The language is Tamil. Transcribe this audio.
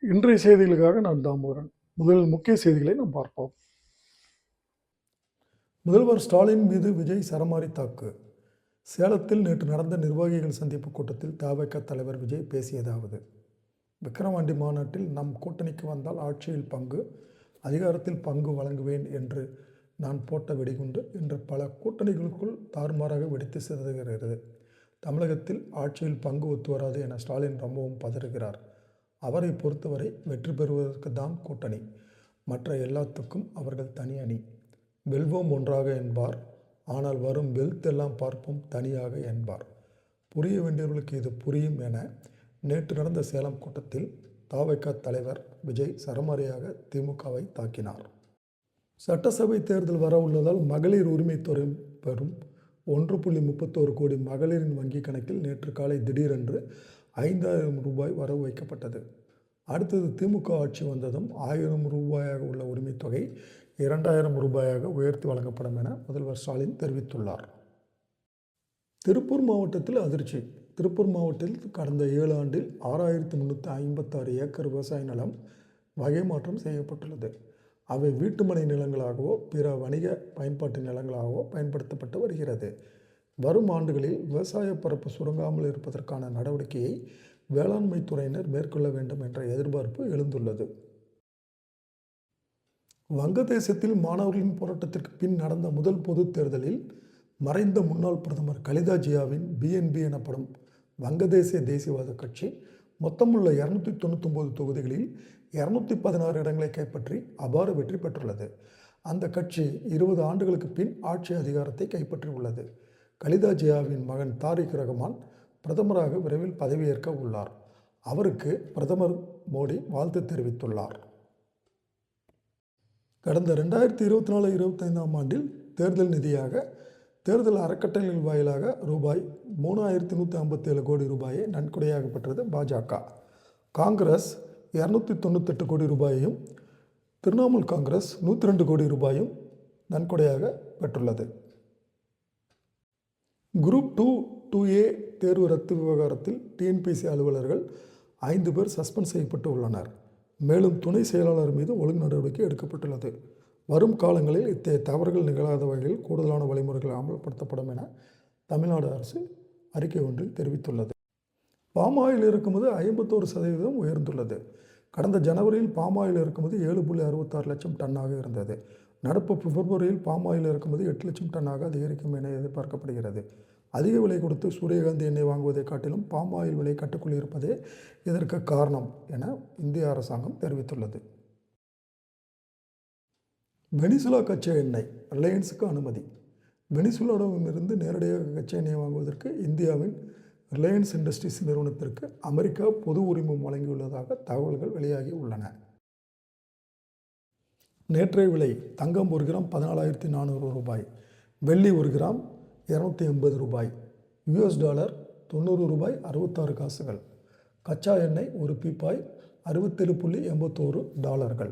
இன்றைய செய்திகளுக்காக நான் தாமோதரன். முதல் முக்கிய செய்திகளை நாம் பார்ப்போம். முதல்வர் ஸ்டாலின் மீது விஜய் சரமாரி தாக்கு. சேலத்தில் நேற்று நடந்த நிர்வாகிகள் சந்திப்பு கூட்டத்தில் தவிக தலைவர் விஜய் பேசியதாவது: விக்கிரவாண்டி மாநாட்டில் நம் கூட்டணிக்கு வந்தால் ஆட்சியில் பங்கு, அதிகாரத்தில் பங்கு வழங்குவேன் என்று நான் போட்ட வெடிகுண்டு இன்று பல கூட்டணிகளுக்குள் தாறுமாறாக வெடித்து சிதறுகிறது. தமிழகத்தில் ஆட்சியில் பங்கு ஒத்து வராது என ஸ்டாலின் ரொம்பவும் பதறுகிறார். அவரை பொறுத்தவரை வெற்றி பெறுவதற்கு தான் கூட்டணி, மற்ற எல்லாத்துக்கும் அவர்கள் தனி அணி. வெல்வோம் ஒன்றாக என்பார், ஆனால் வரும் வெல்த் எல்லாம் பார்ப்போம் தனியாக என்பார். புரிய வேண்டியவர்களுக்கு இது புரியும் என நேற்று நடந்த சேலம் கூட்டத்தில் தவிக தலைவர் விஜய் சரமாரியாக திமுகவை தாக்கினார். சட்டசபை தேர்தல் வர உள்ளதால் மகளிர் உரிமைத்துறை பெறும் 1.31 கோடி மகளிரின் வங்கி கணக்கில் நேற்று காலை திடீரென்று 5,000 ரூபாய் வரவு வைக்கப்பட்டது. அடுத்தது திமுக ஆட்சி வந்ததும் 1,000 ரூபாயாக உள்ள உரிமைத் தொகை 2,000 ரூபாயாக உயர்த்தி வழங்கப்படும் என முதல்வர் ஸ்டாலின் தெரிவித்துள்ளார். திருப்பூர் மாவட்டத்தில் அதிர்ச்சி. திருப்பூர் மாவட்டத்தில் கடந்த 7 ஆண்டில் 6,356 ஏக்கர் விவசாய நிலம் வகை மாற்றம் செய்யப்பட்டுள்ளது. அவை வீட்டுமனை நிலங்களாகவோ பிற வணிக பயன்பாட்டு நிலங்களாகவோ பயன்படுத்தப்பட்டு வருகிறது. வரும் ஆண்டுகளில் விவசாய பரப்பு சுருங்காமல் இருப்பதற்கான நடவடிக்கையை வேளாண்மை துறையினர் மேற்கொள்ள வேண்டும் என்ற எதிர்பார்ப்பு எழுந்துள்ளது. வங்கதேசத்தில் மாணவர்களின் போராட்டத்திற்கு பின் நடந்த முதல் பொது தேர்தலில் மறைந்த முன்னாள் பிரதமர் கலிதா ஜியாவின் பிஎன்பி எனப்படும் வங்கதேச தேசியவாத கட்சி மொத்தமுள்ள 299 தொகுதிகளில் 216 இடங்களை கைப்பற்றி அபார வெற்றி பெற்றுள்ளது. அந்த கட்சி 20 ஆண்டுகளுக்கு பின் ஆட்சி அதிகாரத்தை கைப்பற்றியுள்ளது. கலிதா ஜியாவின் மகன் தாரிக் ரஹ்மான் பிரதமராக விரைவில் பதவியேற்க உள்ளார். அவருக்கு பிரதமர் மோடி வாழ்த்து தெரிவித்துள்ளார். கடந்த 2024-25 ஆண்டில் தேர்தல் நிதியாக தேர்தல் அறக்கட்டளைகள் வாயிலாக ரூபாய் 3,157 கோடி ரூபாயை நன்கொடையாக பெற்றது பாஜக. காங்கிரஸ் 298 கோடி ரூபாயையும், திரிணாமுல் காங்கிரஸ் 102 கோடி ரூபாயும் நன்கொடையாக பெற்றுள்ளது. குரூப் 2A தேர்வு ரத்து விவகாரத்தில் டிஎன்பிஎஸ்சி அலுவலர்கள் 5 பேர் சஸ்பெண்ட் செய்யப்பட்டு உள்ளனர். மேலும் துணை செயலாளர் மீது ஒழுங்கு நடவடிக்கை எடுக்கப்பட்டுள்ளது. வரும் காலங்களில் இத்தகைய தவறுகள் நிகழாத வகையில் கூடுதலான வழிமுறைகள் அமல்படுத்தப்படும் என தமிழ்நாடு அரசு அறிக்கை ஒன்றில் தெரிவித்துள்ளது. பாமாயில் இறக்குமதி 51% உயர்ந்துள்ளது. கடந்த ஜனவரியில் பாமாயில் இறக்குமதி 7.66 லட்சம் டன்னாக இருந்தது. நடப்பு பிப்ரவரியில் பாமாயில் இறக்குமதி 8 லட்சம் டன்னாக அதிகரிக்கும் என எதிர்பார்க்கப்படுகிறது. அதிக விலை கொடுத்து சூரியகாந்தி எண்ணெய் வாங்குவதை காட்டிலும் பாமாயில் விலை கட்டுக்குள் இருப்பதே இதற்கு காரணம் என இந்திய அரசாங்கம் தெரிவித்துள்ளது. வெனிசுலா கச்சா எண்ணெய் ரிலையன்ஸுக்கு அனுமதி. வெனிசுலாவிலிருந்து நேரடியாக கச்சா எண்ணெய் வாங்குவதற்கு இந்தியாவின் ரிலையன்ஸ் இண்டஸ்ட்ரீஸ் நிறுவனத்திற்கு அமெரிக்கா பொது உரிமம் வழங்கியுள்ளதாக தகவல்கள் வெளியாகி உள்ளன. நேற்றைய விலை: தங்கம் 1 கிராம் 14,400 ரூபாய், வெள்ளி 1 கிராம் 280 ரூபாய், US டாலர் 90 ரூபாய் 66 காசுகள், கச்சா எண்ணெய் ஒரு பீப்பாய் $67.81.